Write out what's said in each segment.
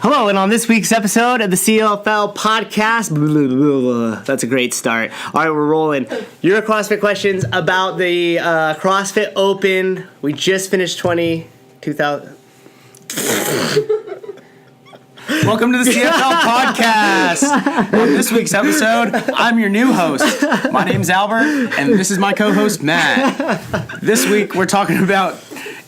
Hello, and on this week's episode of the CLFL podcast, that's a great start. All right, we're rolling. Your CrossFit questions about the CrossFit Open. We just finished 2000. Welcome to the CFL podcast. On this week's episode, I'm your new host. My name's Albert, and this is my co-host, Matt. This week, we're talking about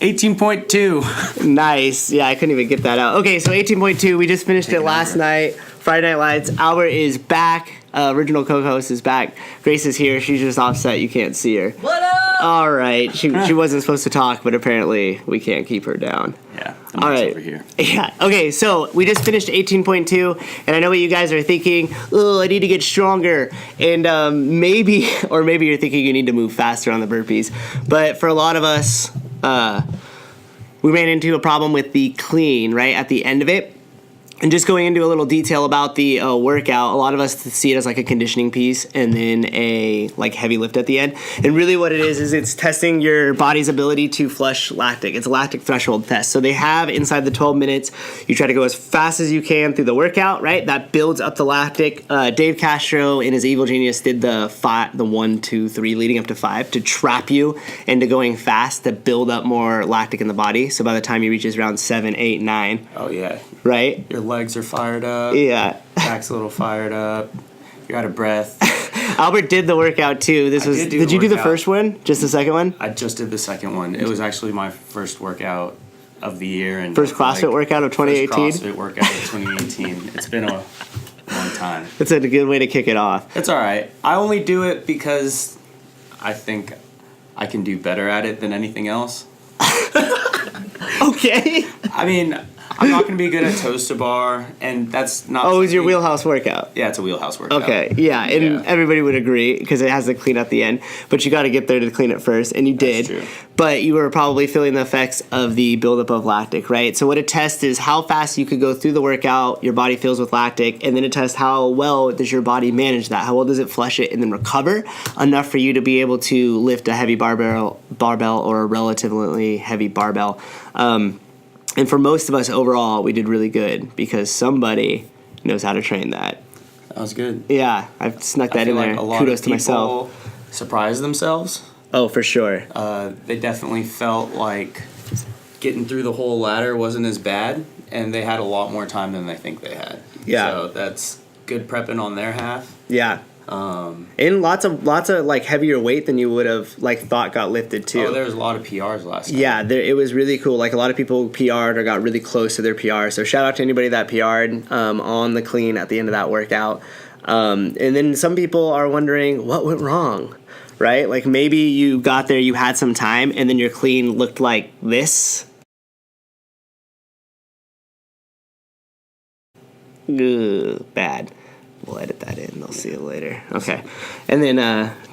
18.2. Nice. Yeah, I couldn't even get that out. Okay, so 18.2, we just finished it last night. Friday Night Lights. Albert is back. Original co-host is back. Grace is here. She's just offset. You can't see her. What up? All right. She wasn't supposed to talk, but apparently we can't keep her down. Yeah. All right. Over here. Yeah. Okay, so we just finished 18.2, and I know what you guys are thinking. Oh, I need to get stronger. And maybe you're thinking you need to move faster on the burpees. But for a lot of us, we ran into a problem with the clean, right, at the end of it. And just going into a little detail about the workout, a lot of us see it as like a conditioning piece and then a like heavy lift at the end. And really what it is it's testing your body's ability to flush lactic. It's a lactic threshold test. So they have inside the 12 minutes, you try to go as fast as you can through the workout, right? That builds up the lactic. Dave Castro in his Evil Genius did the 1, 2, 3 leading up to 5 to trap you into going fast to build up more lactic in the body. So by the time you reaches round 7, 8, 9. Oh, yeah. Right? Your legs are fired up. Yeah. Back's a little fired up. You're out of breath. Albert did the workout too. Did you do the first one? Just the second one? I just did the second one. It was actually my first workout of the year. And first CrossFit workout of 2018? First CrossFit workout of 2018. It's been a long time. It's a good way to kick it off. It's all right. I only do it because I think I can do better at it than anything else. Okay. I mean, I'm not going to be good at toes to bar, and that's not... Oh, it was your wheelhouse workout? Yeah, it's a wheelhouse workout. Okay, yeah, and everybody would agree because it has to clean at the end, but you got to get there to clean it first, and you did. That's true. But you were probably feeling the effects of the buildup of lactic, right? So what it tests is how fast you could go through the workout, your body fills with lactic, and then it tests how well does your body manage that, how well does it flush it and then recover enough for you to be able to lift a heavy barbell or a relatively heavy barbell. And for most of us overall, we did really good because somebody knows how to train that. That was good. Yeah, I've snuck that in there. Like Kudos to myself. Surprised themselves. Oh, for sure. They definitely felt like getting through the whole ladder wasn't as bad, and they had a lot more time than they think they had. Yeah. So that's good prepping on their half. Yeah. And lots of like heavier weight than you would have like thought got lifted too. Oh, there was a lot of PRs last time. Yeah, it was really cool. Like a lot of people PR'd or got really close to their PR. So shout out to anybody that PR'd on the clean at the end of that workout. And then some people are wondering what went wrong, right? Like maybe you got there, you had some time, and then your clean looked like this. Ugh, bad. We'll edit that in. They'll see it later. Okay. And then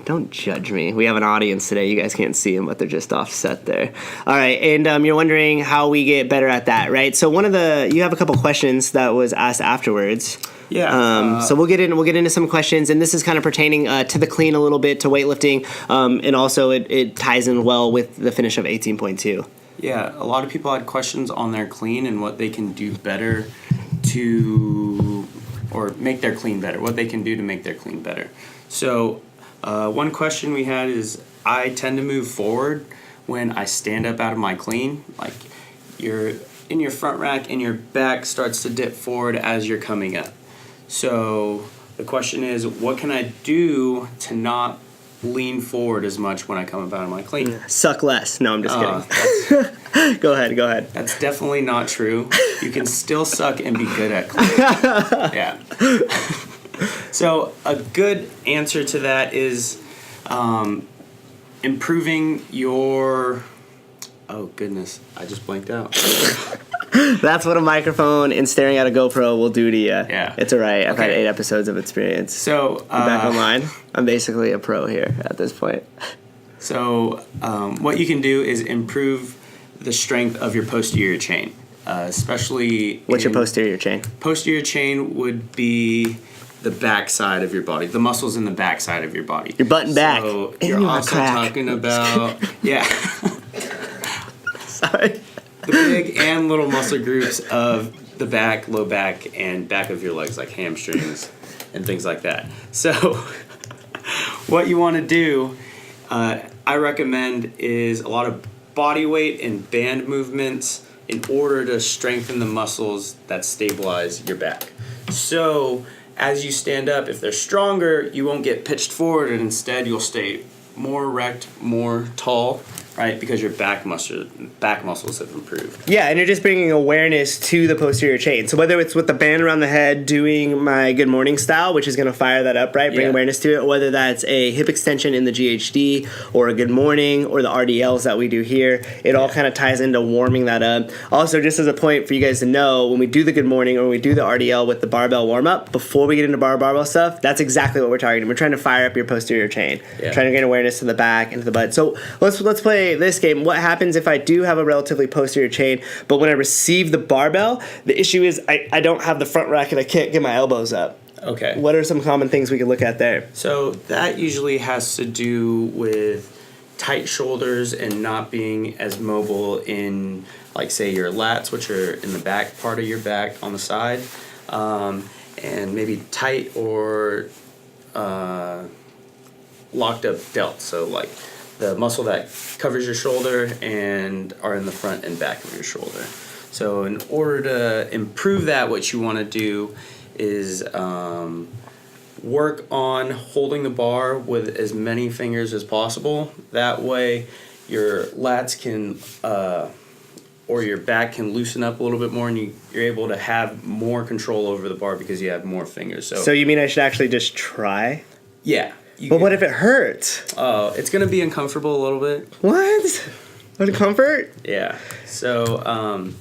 don't judge me. We have an audience today. You guys can't see them, but they're just offset there. All right. And you're wondering how we get better at that, right? So you have a couple questions that was asked afterwards. Yeah. So we'll get into some questions, and this is kind of pertaining to the clean a little bit, to weightlifting, and also it ties in well with the finish of 18.2. Yeah. A lot of people had questions on their clean and what they can do better to... or make their clean better, what they can do to make their clean better. So one question we had is, I tend to move forward when I stand up out of my clean. Like you're in your front rack and your back starts to dip forward as you're coming up. So the question is, what can I do to not lean forward as much when I come up out of my clean? Suck less. No, I'm just kidding. Go ahead. That's definitely not true. You can still suck and be good at clean. Yeah. So a good answer to that is improving your... Oh, goodness. I just blanked out. That's what a microphone and staring at a GoPro will do to you. Yeah. It's all right. I've had 8 episodes of experience. So... back online. I'm basically a pro here at this point. So what you can do is improve the strength of your posterior chain, especially... What's your posterior chain? Posterior chain would be the back side of your body, the muscles in the back side of your body. Your butt and back. So and you're also talking about... Yeah. Sorry. the big and little muscle groups of the back, low back, and back of your legs, like hamstrings and things like that. So what you want to do, I recommend, is a lot of body weight and band movements in order to strengthen the muscles that stabilize your back. So as you stand up, if they're stronger, you won't get pitched forward, and instead you'll stay more erect, more tall, right? Because your back muscles have improved. Yeah, and you're just bringing awareness to the posterior chain. So whether it's with the band around the head doing my good morning style, which is going to fire that up, right? Bring awareness to it, or whether that's a hip extension in the GHD or a good morning or the RDLs that we do here, it all kind of ties into warming that up. Also, just as a point for you guys to know, when we do the good morning or when we do the RDL with the barbell warm up, before we get into barbell stuff, that's exactly what we're targeting. We're trying to fire up your posterior chain, trying to gain awareness to the back and to the butt. So let's play this game. What happens if I do have a relatively posterior chain, but when I receive the barbell, the issue is I don't have the front rack and I can't get my elbows up. Okay. What are some common things we can look at there? So that usually has to do with tight shoulders and not being as mobile in, like, say, your lats, which are in the back part of your back on the side, and maybe tight or locked up delts. So, like, the muscle that covers your shoulder and are in the front and back of your shoulder. So in order to improve that, what you want to do is work on holding the bar with as many fingers as possible. That way your lats can, or your back can loosen up a little bit more, and you're able to have more control over the bar because you have more fingers. So you mean I should actually just try? Yeah. But what if it hurts? Oh, it's going to be uncomfortable a little bit. What? Uncomfort? Yeah. So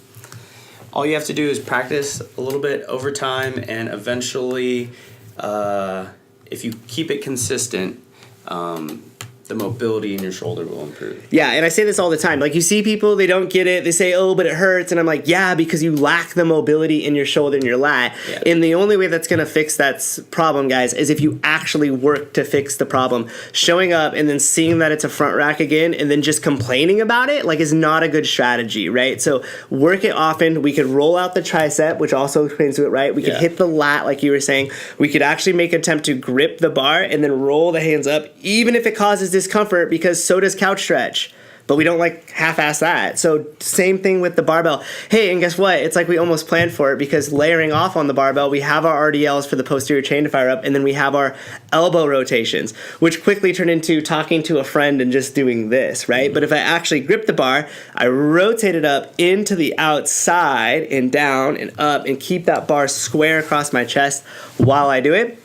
all you have to do is practice a little bit over time, and eventually, if you keep it consistent, the mobility in your shoulder will improve. Yeah, and I say this all the time. Like, you see people, they don't get it. They say, oh, but it hurts. And I'm like, yeah, because you lack the mobility in your shoulder and your lat. Yeah. And the only way that's going to fix that problem, guys, is if you actually work to fix the problem. Showing up and then seeing that it's a front rack again and then just complaining about it, like, is not a good strategy, right? So work it often. We could roll out the tricep, which also explains to it, right? We could hit the lat, like you were saying. We could actually make an attempt to grip the bar and then roll the hands up, even if it causes discomfort, because so does couch stretch, but we don't like half-ass that. So same thing with the barbell. Hey, and guess what? It's like we almost planned for it, because layering off on the barbell, we have our RDLs for the posterior chain to fire up, and then we have our elbow rotations, which quickly turn into talking to a friend and just doing this, right? But if I actually grip the bar, I rotate it up into the outside and down and up and keep that bar square across my chest while I do it,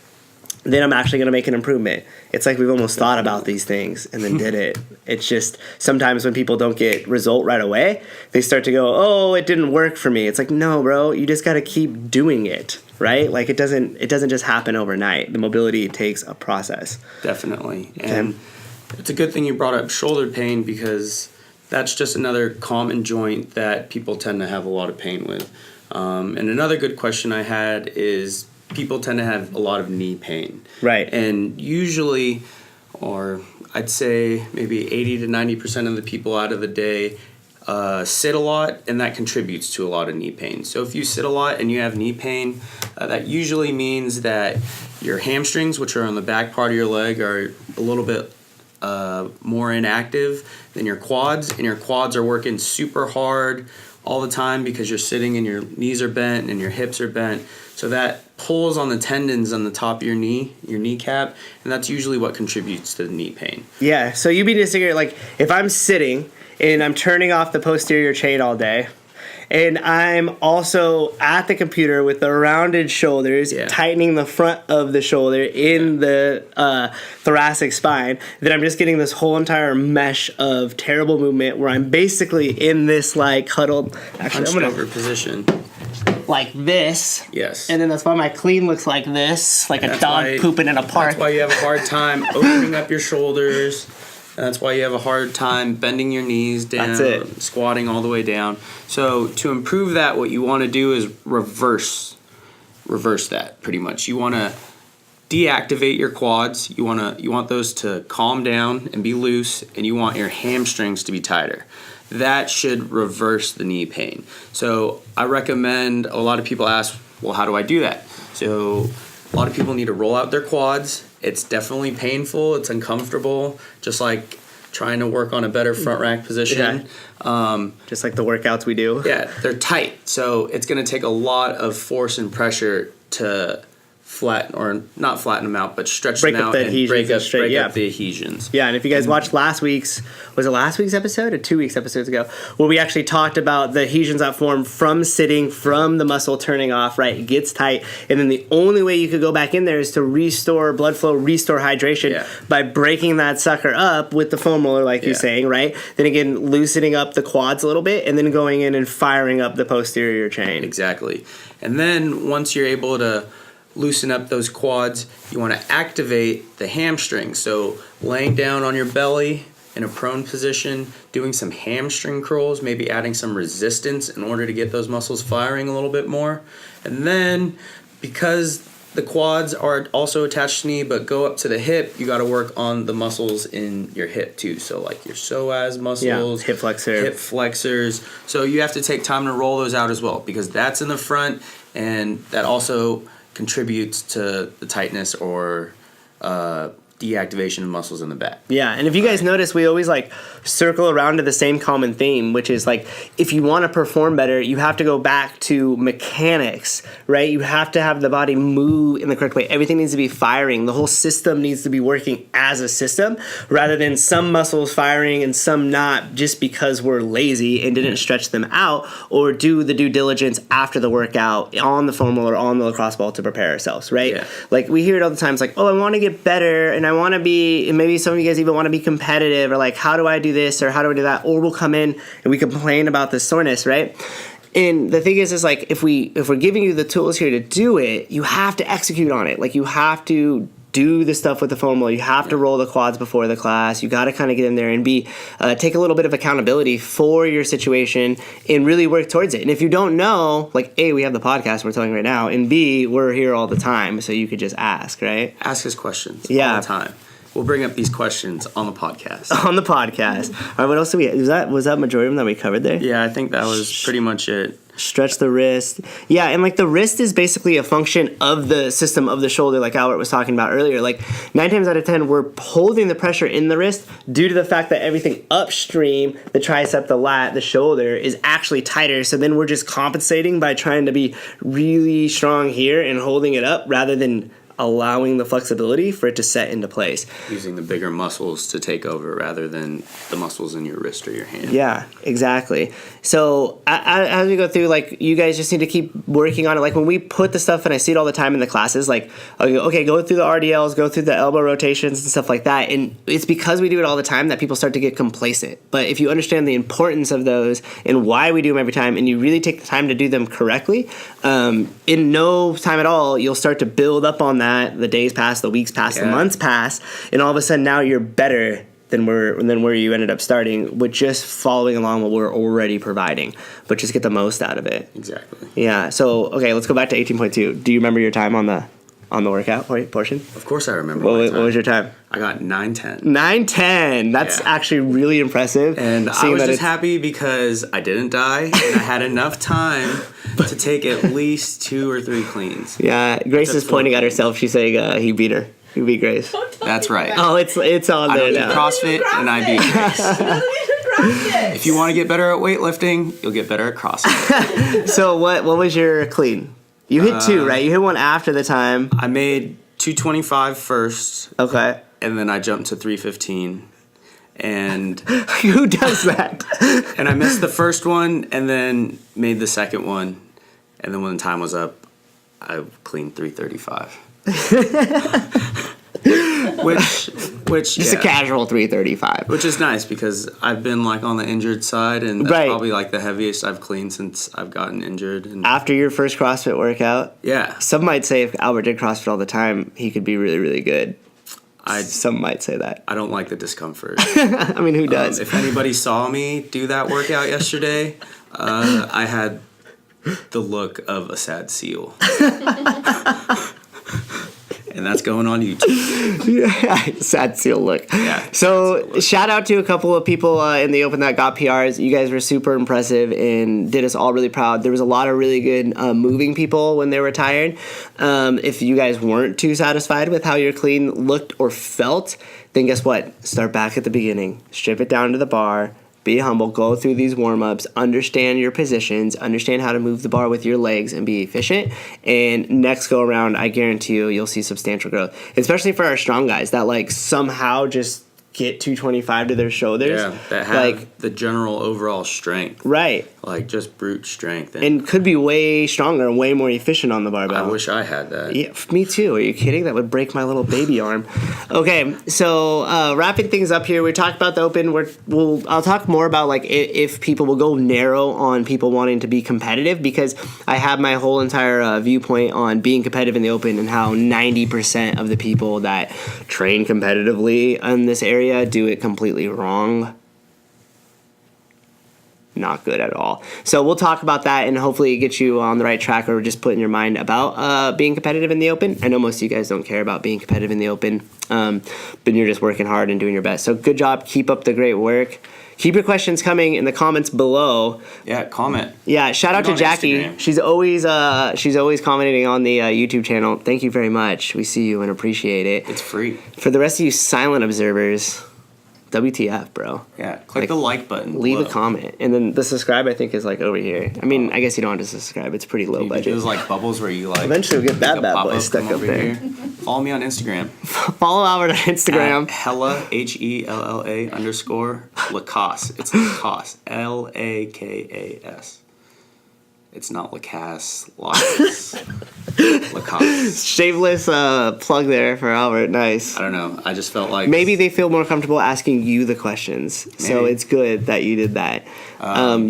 then I'm actually going to make an improvement. It's like we've almost thought about these things and then did it. It's just sometimes when people don't get result right away, they start to go, oh, it didn't work for me. It's like, no, bro, you just got to keep doing it, right? Like, it doesn't just happen overnight. The mobility takes a process. Definitely. And it's a good thing you brought up shoulder pain, because that's just another common joint that people tend to have a lot of pain with. And another good question I had is, people tend to have a lot of knee pain. Right. And usually, or I'd say maybe 80 to 90% of the people out of the day sit a lot, and that contributes to a lot of knee pain. So if you sit a lot and you have knee pain, that usually means that your hamstrings, which are on the back part of your leg, are a little bit more inactive than your quads, and your quads are working super hard all the time because you're sitting and your knees are bent and your hips are bent. So that pulls on the tendons on the top of your knee, your kneecap, and that's usually what contributes to the knee pain. Yeah, so you mean to figure, like, if I'm sitting and I'm turning off the posterior chain all day, and I'm also at the computer with the rounded shoulders, tightening the front of the shoulder in the thoracic spine, then I'm just getting this whole entire mesh of terrible movement where I'm basically in this, like, huddled, hunched over position. Like this. Yes. And then that's why my clean looks like this, like a dog pooping in a park. That's why you have a hard time opening up your shoulders. And that's why you have a hard time bending your knees down, squatting all the way down. So to improve that, what you want to do is reverse that pretty much. You want to deactivate your quads. You want those to calm down and be loose, and you want your hamstrings to be tighter. that should reverse the knee pain. So I recommend, a lot of people ask, well, how do I do that? So a lot of people need to roll out their quads. It's definitely painful. It's uncomfortable, just like trying to work on a better front rack position. Yeah. Just like the workouts we do. Yeah, they're tight. So it's going to take a lot of force and pressure to flatten, or not flatten them out, but stretch them out and break up the adhesions. Yeah, and if you guys watched last week's episode or 2 weeks episodes ago, where we actually talked about the adhesions that form from sitting, from the muscle turning off, right? It gets tight, and then the only way you could go back in there is to restore blood flow, restore hydration by breaking that sucker up with the foam roller, like you're saying, right? Then again, loosening up the quads a little bit, and then going in and firing up the posterior chain. Exactly. And then once you're able to loosen up those quads, you want to activate the hamstring. So laying down on your belly in a prone position, doing some hamstring curls, maybe adding some resistance in order to get those muscles firing a little bit more. And then, because the quads are also attached to the knee but go up to the hip, you got to work on the muscles in your hip too. So like your psoas muscles, hip flexors. So you have to take time to roll those out as well, because that's in the front, and that also contributes to the tightness or deactivation of muscles in the back. Yeah, and if you guys notice, we always like circle around to the same common theme, which is like, if you want to perform better, you have to go back to mechanics, right? You have to have the body move in the correct way. Everything needs to be firing. The whole system needs to be working as a system, rather than some muscles firing and some not, just because we're lazy and didn't stretch them out or do the due diligence after the workout on the foam roller or on the lacrosse ball to prepare ourselves, right? Yeah. Like we hear it all the time. It's like, oh, I want to get better, and I want to be, and maybe some of you guys even want to be competitive, or like, how do I do this or how do I do that? Or we'll come in and we complain about the soreness, right? And the thing is like, if we're giving you the tools here to do it, you have to execute on it. Like you have to do the stuff with the foam roller. You have to roll the quads before the class. You got to kind of get in there and take a little bit of accountability for your situation and really work towards it. And if you don't know, like A, we have the podcast we're telling right now, and B, we're here all the time, so you could just ask, right? Ask us questions all the time. We'll bring up these questions on the podcast. On the podcast. All right, what else do we have? Was that majority of them that we covered there? Yeah, I think that was pretty much it. Stretch the wrist. Yeah, and like the wrist is basically a function of the system of the shoulder, like Albert was talking about earlier. Like 9 times out of 10, we're holding the pressure in the wrist due to the fact that everything upstream, the tricep, the lat, the shoulder, is actually tighter. So then we're just compensating by trying to be really strong here and holding it up rather than allowing the flexibility for it to set into place. Using the bigger muscles to take over rather than the muscles in your wrist or your hand. Yeah, exactly. So as we go through, like, you guys just need to keep working on it. Like when we put the stuff, and I see it all the time in the classes, like, okay, go through the RDLs, go through the elbow rotations and stuff like that. And it's because we do it all the time that people start to get complacent. But if you understand the importance of those and why we do them every time, and you really take the time to do them correctly, in no time at all, you'll start to build up on that. The days pass, the weeks pass, the months pass, and all of a sudden now you're better than where you ended up starting with just following along what we're already providing, but just get the most out of it. Exactly. Yeah. So okay, let's go back to 18.2. Do you remember your time on the workout portion? Of course I remember. What was your time? I got 9:10. 9:10. That's actually really impressive. And I was just happy because I didn't die and I had enough time to take at least 2 or 3 cleans. Yeah, Grace is pointing at herself. She's saying he beat her. He beat Grace. That's right. Oh, it's on there now. I don't do CrossFit and I beat Grace. If you want to get better at weightlifting, you'll get better at CrossFit. So what was your clean? You hit 2, right? You hit one after the time. I made 225 first. Okay. And then I jumped to 315. And who does that? And I missed the first one and then made the second one. And then when the time was up, I cleaned 335. which just a casual 335. Which is nice because I've been like on the injured side, and that's probably like the heaviest I've cleaned since I've gotten injured. And after your first CrossFit workout, yeah. Some might say if Albert did CrossFit all the time, he could be really, really good. Some might say that. I don't like the discomfort. I mean, who does? If anybody saw me do that workout yesterday, I had the look of a sad seal. And that's going on YouTube. Yeah, sad seal look. Yeah. So shout out to a couple of people in the Open that got PRs. You guys were super impressive and did us all really proud. There was a lot of really good moving people when they were tired. If you guys weren't too satisfied with how your clean looked or felt, then guess what? Start back at the beginning. Strip it down to the bar. Be humble, go through these warm-ups, understand your positions, understand how to move the bar with your legs and be efficient. And next go around, I guarantee you'll see substantial growth. Especially for our strong guys that like somehow just get 225 to their shoulders. Yeah, that have the general overall strength. Right. Like just brute strength. And could be way stronger and way more efficient on the barbell. I wish I had that. Yeah, me too. Are you kidding? That would break my little baby arm. Okay, so wrapping things up here, we talked about the Open. I'll talk more about like if people will go narrow on people wanting to be competitive, because I have my whole entire viewpoint on being competitive in the Open and how 90% of the people that train competitively in this area do it completely wrong. Not good at all. So we'll talk about that and hopefully get you on the right track, or just put in your mind about being competitive in the Open. I know most of you guys don't care about being competitive in the Open, but you're just working hard and doing your best. So good job. Keep up the great work. Keep your questions coming in the comments below. Yeah, comment. Yeah, shout out to Jackie. Instagram. She's always commenting on the YouTube channel. Thank you very much. We see you and appreciate it. It's free. For the rest of you silent observers, WTF, bro. Yeah, click the like button. Leave a comment. And then the subscribe, I think, is like over here. I mean, I guess you don't have to subscribe. It's pretty low budget. Those like bubbles where you like. Eventually we'll get that bad boy stuck up there. Follow me on Instagram. Follow Albert on Instagram. Hella, HELLA _ Lacoste. It's Lacoste. LAKAS. It's not Lacasse. Lacoste. Shameless plug there for Albert. Nice. I don't know. I just felt like maybe they feel more comfortable asking you the questions. Maybe. So it's good that you did that.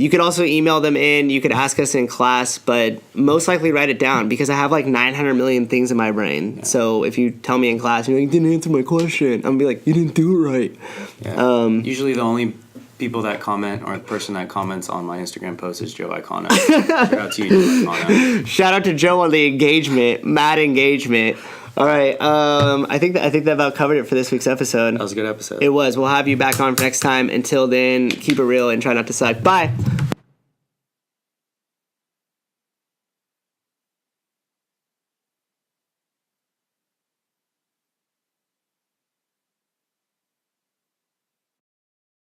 You could also email them in. You could ask us in class, but most likely write it down, because I have like 900 million things in my brain. Yeah. So if you tell me in class, you're like, you didn't answer my question, I'm going to be like, you didn't do it right. Yeah. Usually the only people that comment, or the person that comments on my Instagram post, is Joe Icona. Shout out to you, Joe Icona. Shout out to Joe on the engagement, mad engagement. All right, I think that about covered it for this week's episode. That was a good episode. It was. We'll have you back on for next time. Until then, keep it real and try not to suck. Bye.